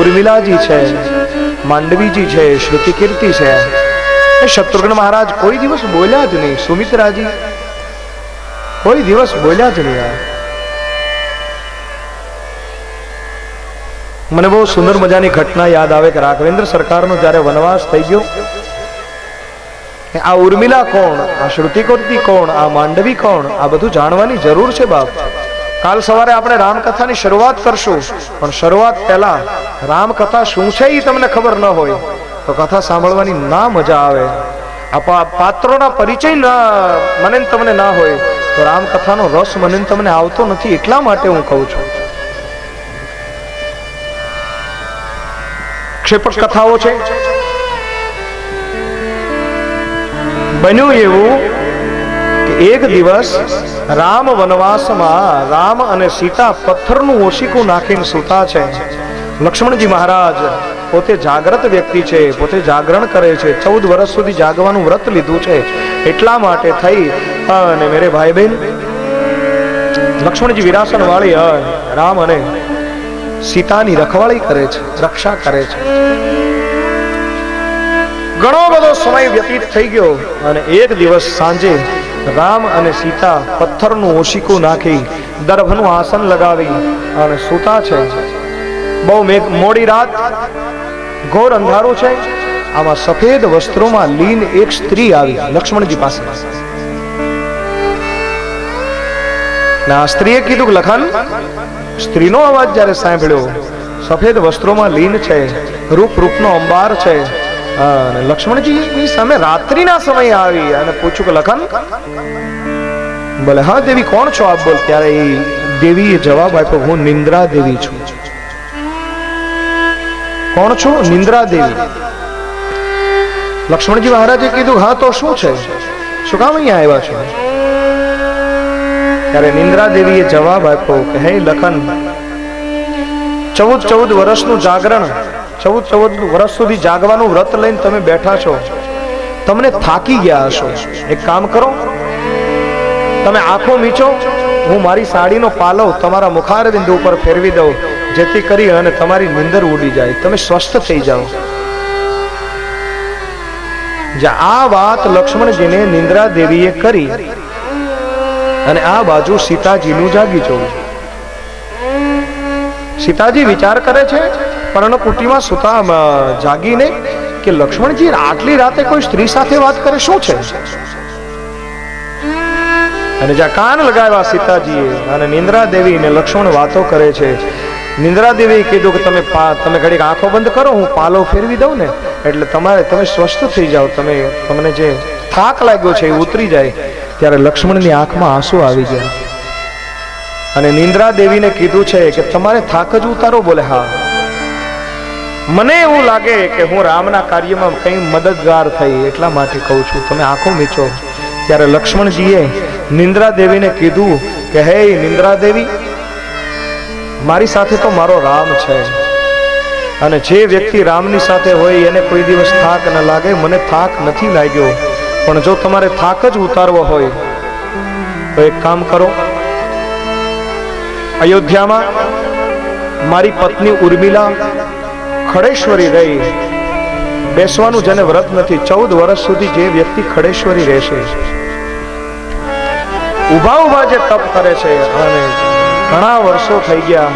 ઉર્મિલાજી છે, માંડવીજી છે, શ્રુતિ કીર્તિ છે. શત્રુઘ્ન મહારાજ કોઈ દિવસ બોલ્યા જ નહીં. સુમિત્રાજી કોઈ દિવસ બોલ્યા જ નહીં. મને બહુ સુંદર મજાની ઘટના યાદ આવે કે રાઘવેન્દ્ર સરકારનો જ્યારે વનવાસ થઈ ગયો, આ ઉર્મિલા કોણ, આ શ્રુતિ કીર્તિ કોણ, આ માંડવી કોણ, આ બધું જાણવાની જરૂર છે બાપ. કાલ સવારે આપણે રામકથાની શરૂઆત કરશું, પણ શરૂઆત પહેલા રામકથા શું છે એ તમને ખબર ન હોય તો કથા સાંભળવાની ના મજા આવે. આ પાત્રોના પરિચય મને તમને ના હોય તો રામકથાનો રસ મને તમને આવતો નથી. એટલા માટે હું કહું છું. ક્ષેપક કથાઓ છે. બન્યું એવું કે એક દિવસ રામ વનવાસમાં રામ અને સીતા પથ્થરનું ઓશીકું નાખીને સૂતા છે. લક્ષ્મણજી મહારાજ પોતે જાગ્રત વ્યક્તિ છે, પોતે જાગરણ કરે છે. 14 વર્ષ સુધી જાગવાનું વ્રત લીધું છે. એટલા માટે થઈ અને મેરે ભાઈ બહેન લક્ષ્મણજી વિરાસન વાળી રામ અને સીતાની રખવાળી કરે છે, રક્ષા કરે છે. ઘણો બધો સમય વ્યતીત થઈ ગયો અને એક દિવસ સાંજે રામ અને સીતા પથ્થરનું ઓશીકું નાખી દર્ભનું આસન લગાવી અને સૂતા છે. બહુ મોડી રાત, ઘોર અંધારું છે. આમાં સફેદ વસ્ત્રોમાં લીન એક સ્ત્રી આવી લક્ષ્મણજી પાસે. આ સ્ત્રીએ કીધું કે લખન, સ્ત્રીનો અવાજ જ્યારે સાંભળ્યો, સફેદ વસ્ત્રોમાં લીન છે, રૂપનો અંબાર છે, અને લક્ષ્મણજીની સામે રાત્રિના સમયે આવી અને પૂછ્યું કે લખન, બોલે હા દેવી કોણ છો આપ? બોલ. ત્યારે એ દેવીએ જવાબ આપ્યો, હું નિંદ્રા દેવી છું. કોણ છું? નિંદ્રા દેવી. લક્ષ્મણજી મહારાજે કીધું હા તો શું છે, શું કામ અહીંયા આવ્યા છો? ત્યારે નિંદ્રા દેવીએ જવાબ આપ્યો કે હે લખન, 14 વર્ષનું જાગરણ, 14 વર્ષ સુધી જાગવાનું વ્રત લઈને તમે બેઠા છો, તમને થાકી ગયા હશો. એક કામ કરો, તમે આંખો મીચો, હું મારી સાડીનો પાલવ તમારા મુખારબિંદુ ઉપર ફેરવી દઉં, જેથી કરી અને તમારી નિંદર ઉડી જાય, તમે સ્વસ્થ થઈ જાઓ. આ વાત લક્ષ્મણજીને નિંદ્રા દેવીએ કરી અને આ બાજુ સીતાજીનું જાગી જવું. સીતાજી વિચાર કરે છે પર્ણકુટીમાં સુતા જાગીને કે લક્ષ્મણજી આટલી રાતે કોઈ સ્ત્રી સાથે વાત કરે, શું છે? અને જ્યાં કાન લગાવ્યા સીતાજીએ અને નિંદ્રા દેવી ને લક્ષ્મણ વાતો કરે છે. નિંદ્રા દેવીએ કીધું કે તમે ઘડીક આંખો બંધ કરો, હું પાલો ફેરવી દઉં ને એટલે તમે સ્વસ્થ થઈ જાઓ, તમને જે થાક લાગ્યો છે એ ઉતરી જાય. ત્યારે લક્ષ્મણની આંખમાં આંસુ આવી ગયા અને નિંદ્રા દેવીને કીધું છે કે તમારે થાક જ ઉતારો. બોલે હા, મને એવું લાગે કે હું રામના કાર્યમાં કંઈ મદદગાર થઈ, એટલા માટે કહું છું, તમે આંખો મીચો. ત્યારે લક્ષ્મણજીએ નિંદ્રા દેવીને કીધું કે હે નિંદ્રા દેવી, મારી સાથે તો મારો રામ છે અને જે વ્યક્તિ રામની સાથે હોય એને કોઈ દિવસ થાક ન લાગે. મને થાક નથી લાગ્યો, પણ જો તમારે થાક જ ઉતારવો હોય તો એક કામ કરો, અયોધ્યામાં મારી પત્ની ઉર્મિલા ખડેશ્વરી રહી. બેસવાનું જેને વ્રત નથી, 14 વર્ષ સુધી જે વ્યક્તિ ખડેશ્વરી રહેશે, ઉભા જે તપ કરે છે અને ઘણા વર્ષો થઈ ગયા,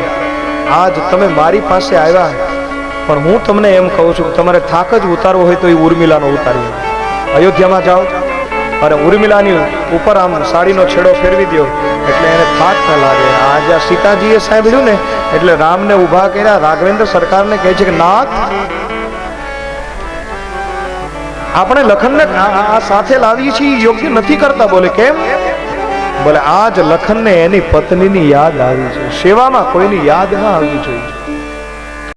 આજ તમે મારી પાસે આવ્યા, પણ હું તમને એમ કહું છું કે તમારે થાક જ ઉતારવો હોય તો એ ઉર્મિલાનો ઉતારી અયોધ્યામાં જાઓ અને ઉર્મિલાની ઉપર આમ સાડીનો છેડો ફેરવી દો એટલે એને થાક ન લાગે. આજે સીતાજીએ સાંભળ્યું ને એટલે રામને ઉભા કર્યા. રાઘવેન્દ્ર સરકારને કહે છે કે નાથ, આપણે લખનને આ સાથે લાવીએ છીએ યોગ્ય નથી કરતા. બોલે કેમ? બોલે આજ લખનને એની પત્નીની યાદ આવી છે. સેવામાં કોઈની યાદ ના આવવી જોઈએ.